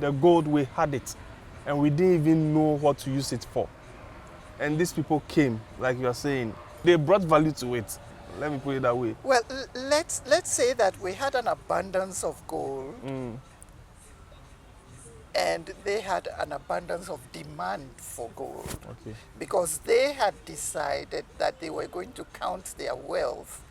The gold, we had it, and we didn't even know what to use it for. And these people came, like you're saying, they brought value to it. Let me put it that way. Well, let's say that we had an abundance of gold, and they had an abundance of demand for gold, Okay. because they had decided that they were going to count their wealth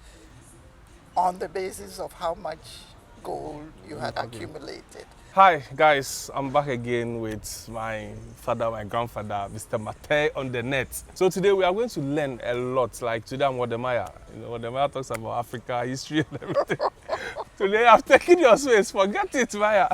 on the basis of how much gold you had accumulated. Hi guys, I'm back again with my father, my grandfather, Mr. Mate on the net. So today we are going to learn a lot. Like today I'm Wodemaya. Wodemaya talks about Africa, history and everything. Today I've taken your space, forget it, Maya.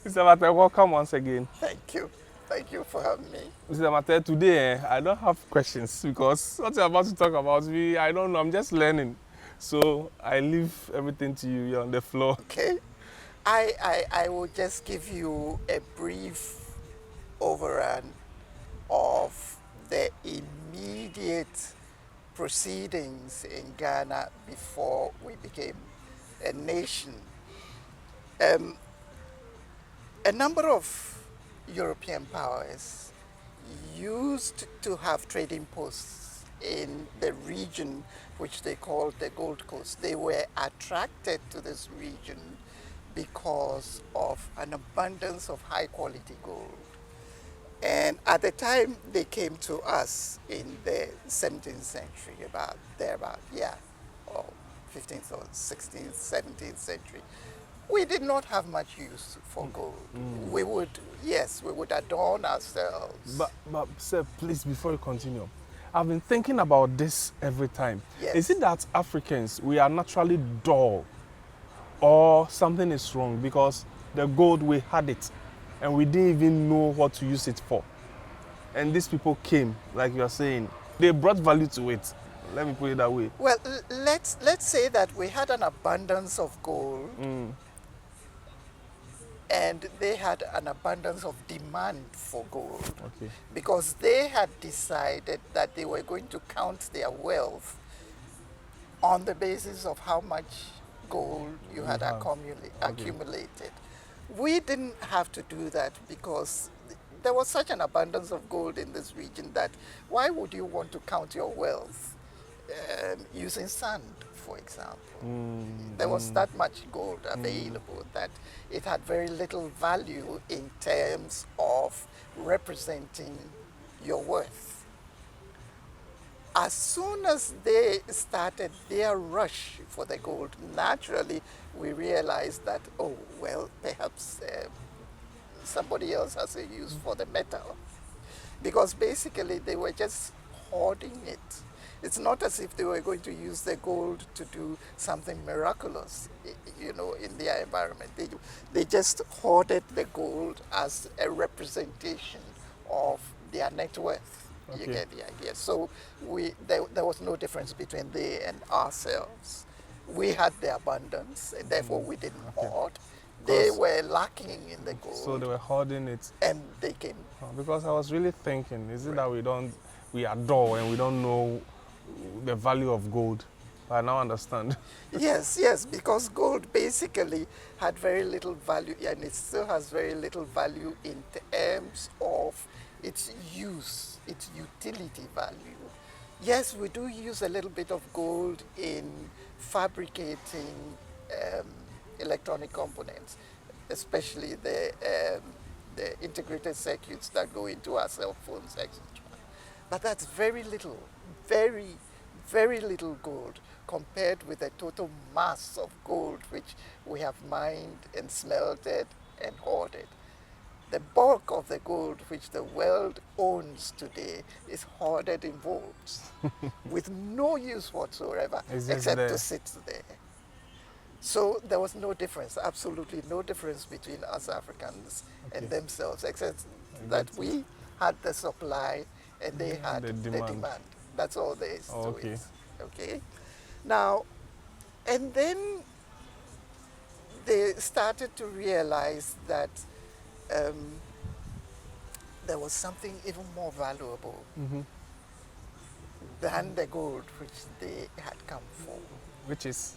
Mr. Mate, welcome once again. Thank you. Thank you for having me. Mr. Mate, today I don't have questions because what you're about to talk about me, I don't know, I'm just learning. So I leave everything to you, you're on the floor. Okay. I will just give you a brief overrun of the immediate proceedings in Ghana before we became a nation. A number of European powers used to have trading posts in the region which they called the Gold Coast. They were attracted to this region because of an abundance of high quality gold. And at the time they came to us in the 17th century, or 15th or 16th, 17th century, we did not have much use for gold. We would adorn ourselves. But sir, please, before you continue, I've been thinking about this every time. Yes. Is it that Africans, we are naturally dull or something is wrong? Because the gold, we had it, and we didn't even know what to use it for. And these people came, like you're saying, they brought value to it. Let me put it that way. Well, let's say that we had an abundance of gold, and they had an abundance of demand for gold, Okay. because they had decided that they were going to count their wealth on the basis of how much gold you had accumulated. We didn't have to do that because there was such an abundance of gold in this region that why would you want to count your wealth using sand, for example? There was that much gold available that it had very little value in terms of representing your worth. As soon as they started their rush for the gold, naturally we realized that, oh, well, perhaps somebody else has a use for the metal. Because basically they were just hoarding it. It's not as if they were going to use the gold to do something miraculous, in their environment. They just hoarded the gold as a representation of their net worth. Okay. You get the idea. So there was no difference between they and ourselves. We had the abundance, and therefore we didn't hoard. They were lacking in the gold. So they were hoarding it. And they came. Because I was really thinking, is it that we are dull and we don't know the value of gold? I now understand. Yes, because gold basically had very little value, and it still has very little value in terms of its use, its utility value. Yes, we do use a little bit of gold in fabricating electronic components, especially the integrated circuits that go into our cell phones, etc. But that's very little, very, very little gold compared with the total mass of gold which we have mined and smelted and hoarded. The bulk of the gold which the world owns today is hoarded in vaults with no use whatsoever except to sit there. So there was no difference, absolutely no difference between us Africans and themselves, except that we had the supply and they had the demand. That's all there is to it. Okay. Now, and then they started to realize that there was something even more valuable than the gold which they had come for. Which is?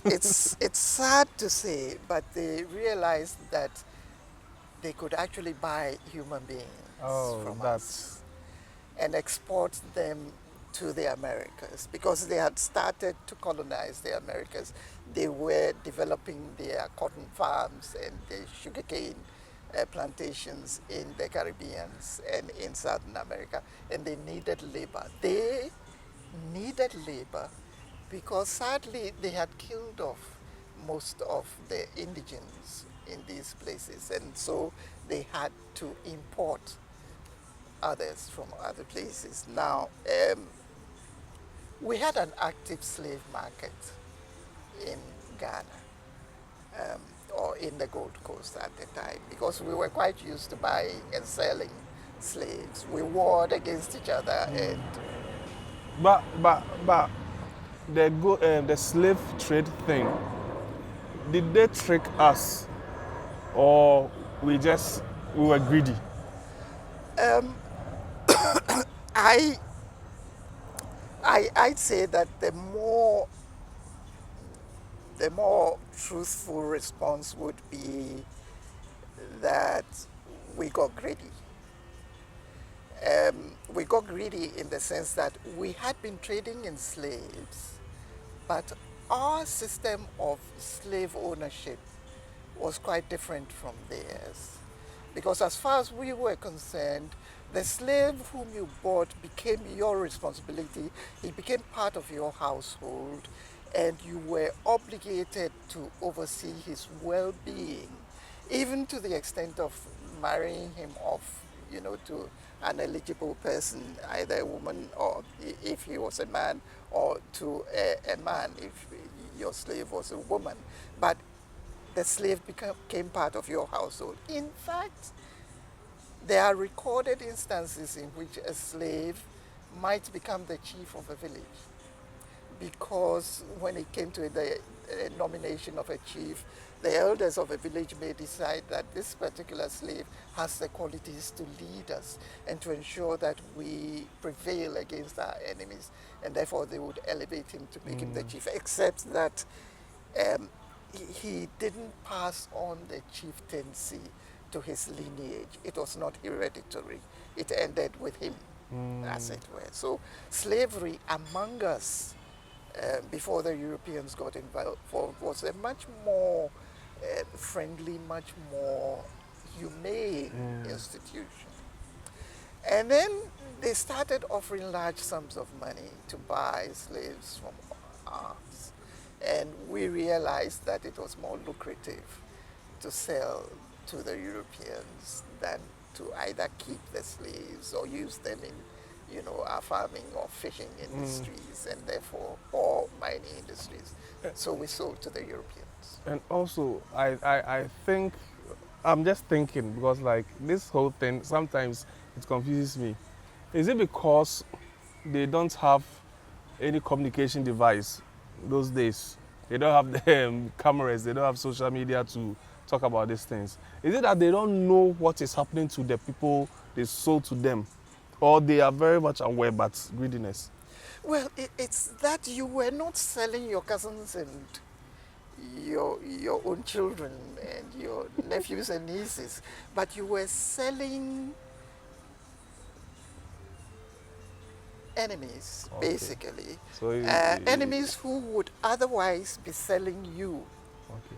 It's sad to say, but they realized that they could actually buy human beings Oh, from that's us and export them to the Americas because they had started to colonize the Americas. They were developing their cotton farms and the sugarcane plantations in the Caribbean and in Southern America, and they needed labor. They needed labor because sadly they had killed off most of the indigents in these places, and so they had to import others from other places. Now, we had an active slave market in Ghana, um, or in the Gold Coast at the time, because we were quite used to buying and selling slaves. We warred against each other, and but the slave trade thing. Did they trick us, or we were greedy? I, I'd say that the more truthful response would be that we got greedy. We got greedy in the sense that we had been trading in slaves, but our system of slave ownership was quite different from theirs. Because as far as we were concerned, the slave whom you bought became your responsibility. He became part of your household, and you were obligated to oversee his well-being, even to the extent of marrying him off, to an eligible person, either a woman or if he was a man, or to a man if your slave was a woman. But the slave became part of your household. In fact, there are recorded instances in which a slave might become the chief of a village, because when it came to the nomination of a chief, the elders of a village may decide that this particular slave has the qualities to lead us and to ensure that we prevail against our enemies, and therefore they would elevate him to make him the chief, except that he didn't pass on the chieftaincy to his lineage. It was not hereditary. It ended with him, as it were. So slavery among us, before the Europeans got involved, was a much more friendly, much more humane institution. And then they started offering large sums of money to buy slaves from us. And we realized that it was more lucrative to sell to the Europeans than to either keep the slaves or use them in, our farming or fishing industries, and therefore, or mining industries. So we sold to the Europeans. And also, I think, I'm just thinking, because like this whole thing, sometimes it confuses me. Is it because they don't have any communication device those days? They don't have the cameras, they don't have social media to talk about these things. Is it that they don't know what is happening to the people they sold to them? Or they are very much aware, but greediness? Well, it's that you were not selling your cousins and your own children and your nephews and nieces, but you were selling enemies, basically. So enemies who would otherwise be selling you. Okay.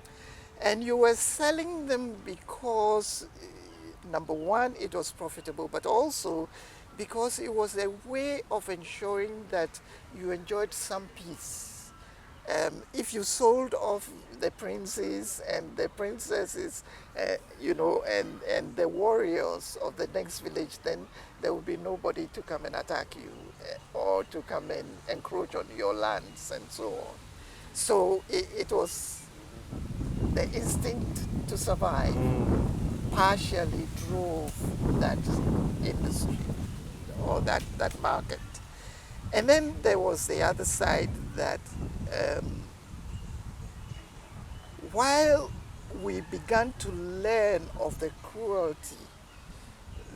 And you were selling them because, number one, it was profitable, but also because it was a way of ensuring that you enjoyed some peace. If you sold off the princes and the princesses, and the warriors of the next village, then there would be nobody to come and attack you or to come and encroach on your lands and so on. So it was the instinct to survive partially drove that industry or that market. And then there was the other side that while we began to learn of the cruelty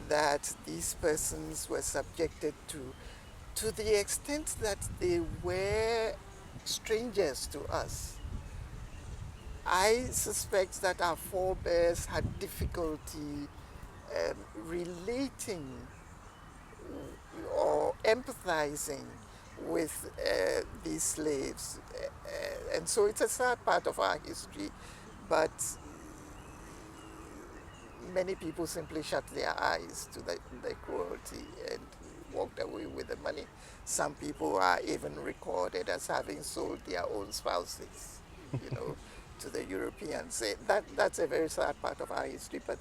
that these persons were subjected to the extent that they were strangers to us, I suspect that our forebears had difficulty relating or empathizing with these slaves. And so it's a sad part of our history, but many people simply shut their eyes to the cruelty and walked away with the money. Some people are even recorded as having sold their own spouses, to the Europeans. That's a very sad part of our history, but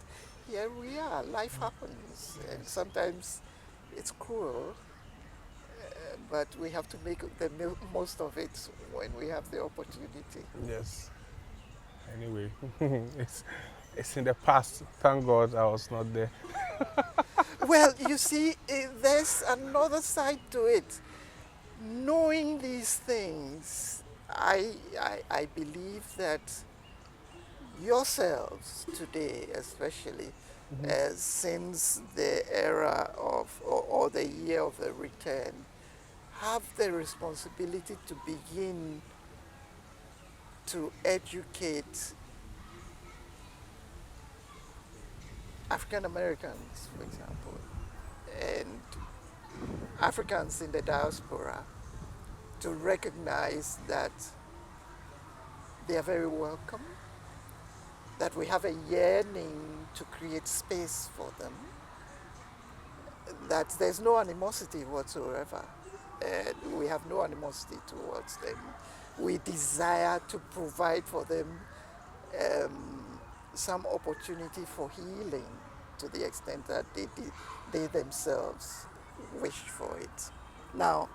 here we are. Life happens, and sometimes it's cruel, but we have to make the most of it when we have the opportunity. Yes. Anyway, it's in the past. Thank God I was not there. Well, you see, there's another side to it. Knowing these things, I believe that yourselves today, especially, since the era of, or the year of the return, have the responsibility to begin to educate African Americans, for example, and Africans in the diaspora to recognize that they are very welcome, that we have a yearning to create space for them, that there's no animosity whatsoever. We have no animosity towards them. We desire to provide for them some opportunity for healing to the extent that they themselves wish for it. Now,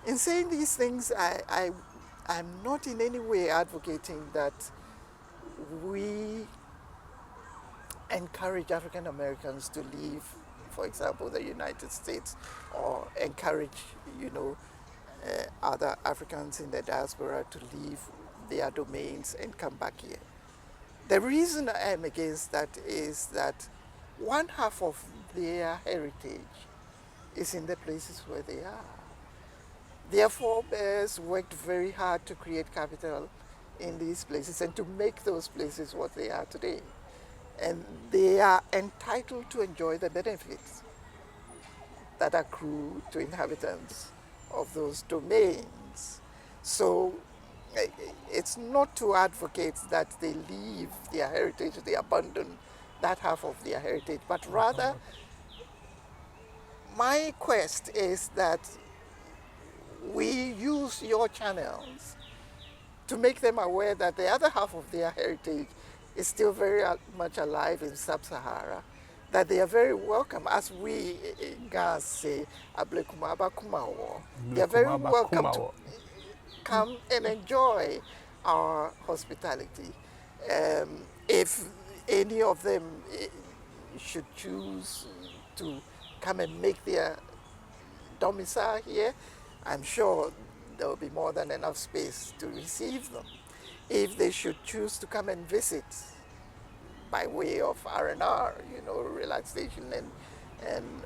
in saying these things, I'm not in any way advocating that we encourage African Americans to leave, for example, the United States, or encourage, other Africans in the diaspora to leave their domains and come back here. The reason I am against that is that one half of their heritage is in the places where they are. Their forebears worked very hard to create capital in these places and to make those places what they are today. And they are entitled to enjoy the benefits that accrue to inhabitants of those domains. So it's not to advocate that they leave their heritage, they abandon that half of their heritage, but rather my quest is that we use your channels to make them aware that the other half of their heritage is still very much alive in Sub-Sahara, that they are very welcome, as we in Ghana say, "Ablekuma abakumawo." They are very welcome to come and enjoy our hospitality. If any of them should choose to come and make their domicile here, I'm sure there will be more than enough space to receive them. If they should choose to come and visit by way of R&R, relaxation and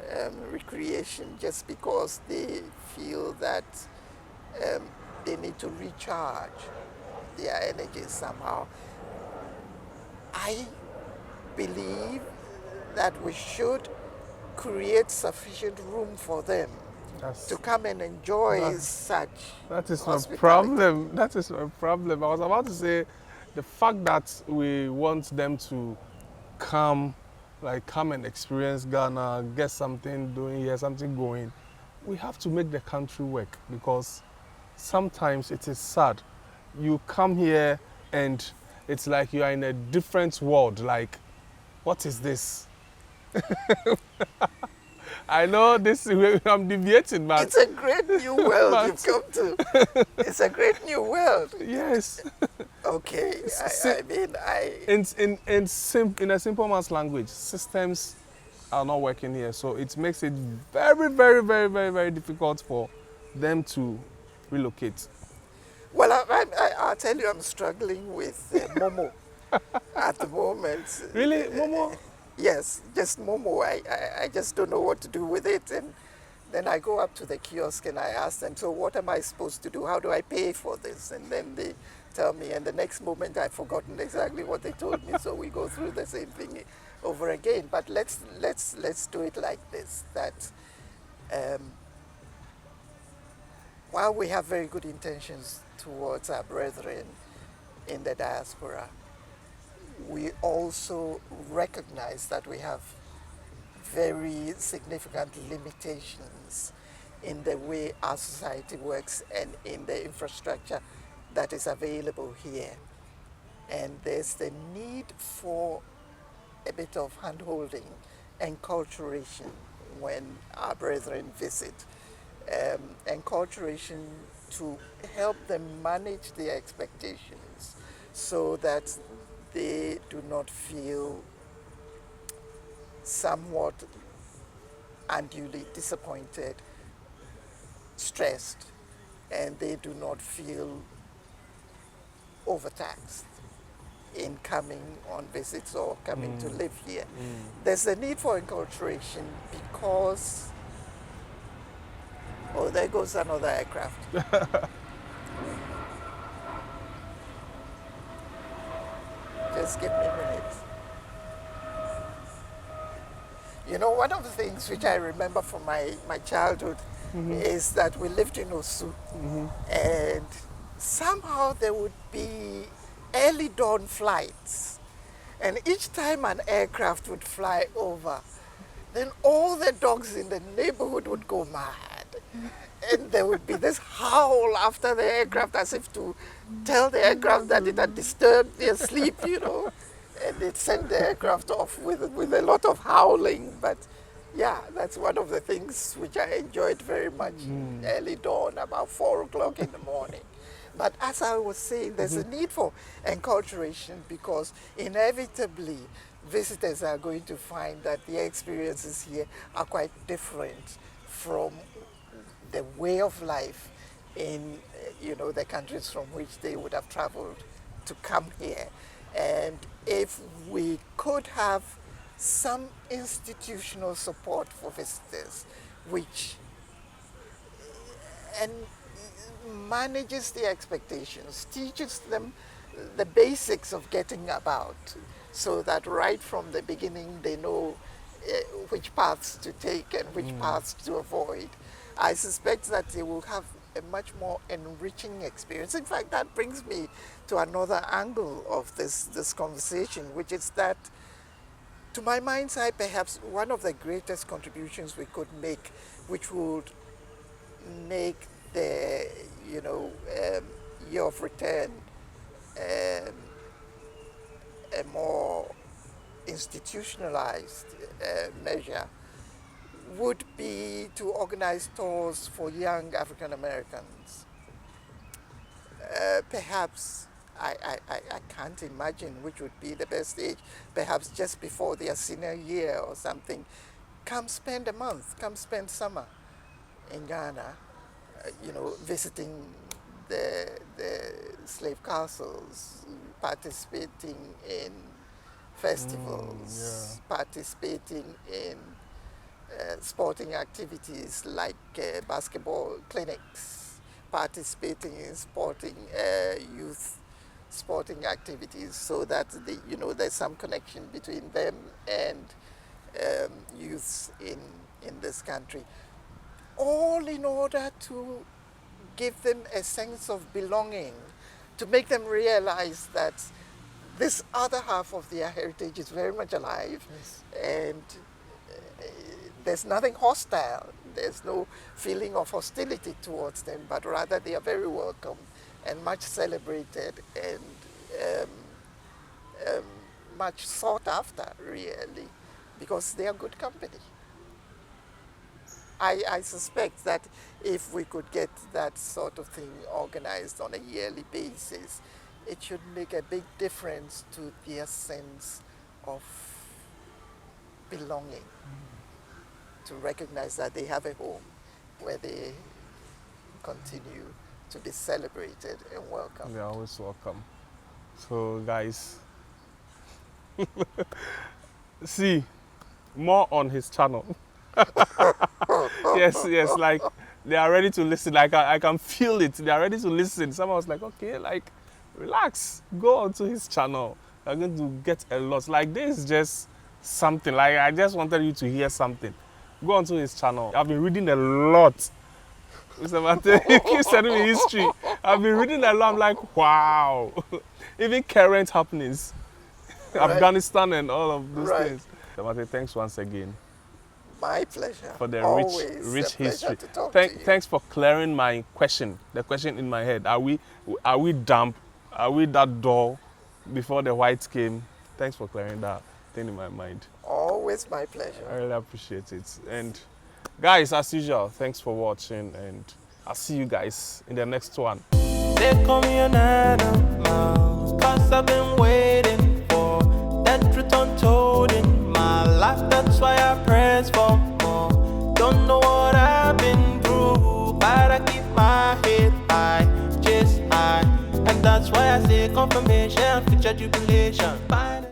recreation, just because they feel that they need to recharge their energy somehow, I believe that we should create sufficient room for them to come and enjoy such That is my hospitality. problem. That is my problem. I was about to say, the fact that we want them to come and experience Ghana, get something doing here, something going, we have to make the country work, because sometimes it is sad. You come here and it's like you are in a different world. Like, what is this? I know this, I'm deviating, but it's a great new world you've come to. It's a great new world. Yes. Okay, in a simple man's language, systems are not working here, so it makes it very, very, very, very, very difficult for them to relocate. Well, I'll tell you, I'm struggling with Momo at the moment. Really, Momo? Yes, just Momo. I just don't know what to do with it. And then I go up to the kiosk and I ask them, so what am I supposed to do? How do I pay for this? And then they tell me, and the next moment I've forgotten exactly what they told me. So we go through the same thing over again. But let's do it like this: that while we have very good intentions towards our brethren in the diaspora, we also recognize that we have very significant limitations in the way our society works and in the infrastructure that is available here. And there's the need for a bit of hand-holding and enculturation when our brethren visit. Enculturation to help them manage their expectations so that they do not feel somewhat unduly disappointed, stressed, and they do not feel overtaxed in coming on visits or coming to live here. There's a need for enculturation because, oh, there goes another aircraft. Just give me a minute. You know, one of the things which I remember from my childhood is that we lived in Osu, and somehow there would be early dawn flights, and each time an aircraft would fly over, then all the dogs in the neighborhood would go mad. And there would be this howl after the aircraft as if to tell the aircraft that it had disturbed their sleep, you know. And they'd send the aircraft off with a lot of howling. But yeah, that's one of the things which I enjoyed very much, early dawn, about 4 o'clock in the morning. But as I was saying, there's a need for enculturation because inevitably visitors are going to find that their experiences here are quite different from the way of life in the countries from which they would have traveled to come here. And if we could have some institutional support for visitors, which manages their expectations, teaches them the basics of getting about, so that right from the beginning they know which paths to take and which paths to avoid, I suspect that they will have a much more enriching experience. In fact, that brings me to another angle of this conversation, which is that, to my mind's eye, perhaps one of the greatest contributions we could make, which would make the year of return a more institutionalized measure, would be to organize tours for young African Americans. Perhaps, I can't imagine which would be the best age, perhaps just before their senior year or something. Come spend a month, come spend summer in Ghana, visiting the slave castles, participating in festivals, participating in sporting activities like basketball clinics, participating in youth sporting activities, so that there's some connection between them and youths in this country, all in order to give them a sense of belonging, to make them realize that this other half of their heritage is very much alive, and there's nothing hostile. There's no feeling of hostility towards them, but rather they are very welcome and much celebrated and much sought after, really, because they are good company. I suspect that if we could get that sort of thing organized on a yearly basis, it should make a big difference to their sense of belonging, to recognize that they have a home where they continue to be celebrated and welcome. They're always welcome. So guys, see more on his channel. yes, like they are ready to listen. Like I can feel it. They are ready to listen. Someone was like, okay, like relax. Go onto his channel. You're going to get a lot. Like, this is just something. Like, I just wanted you to hear something. Go onto his channel. I've been reading a lot. Mr. Mate, you keep sending me history. I've been reading a lot. I'm like, wow. Even current happenings. Right. Afghanistan and all of those things. Mr. Mate, thanks once again. My pleasure. For the Always rich history. To talk to you. Thanks for clearing my question. The question in my head. Are we damp? Are we that dull before the whites came? Thanks for clearing that thing in my mind. Always my pleasure. I really appreciate it. And guys, as usual, thanks for watching, and I'll see you guys in the next one. They call me an animal, 'cause I've been waiting for that truth untold in my life. That's why I press for more. Don't know what I've been through, but I keep my head high, just high. And that's why I say confirmation, future jubilation. Bye.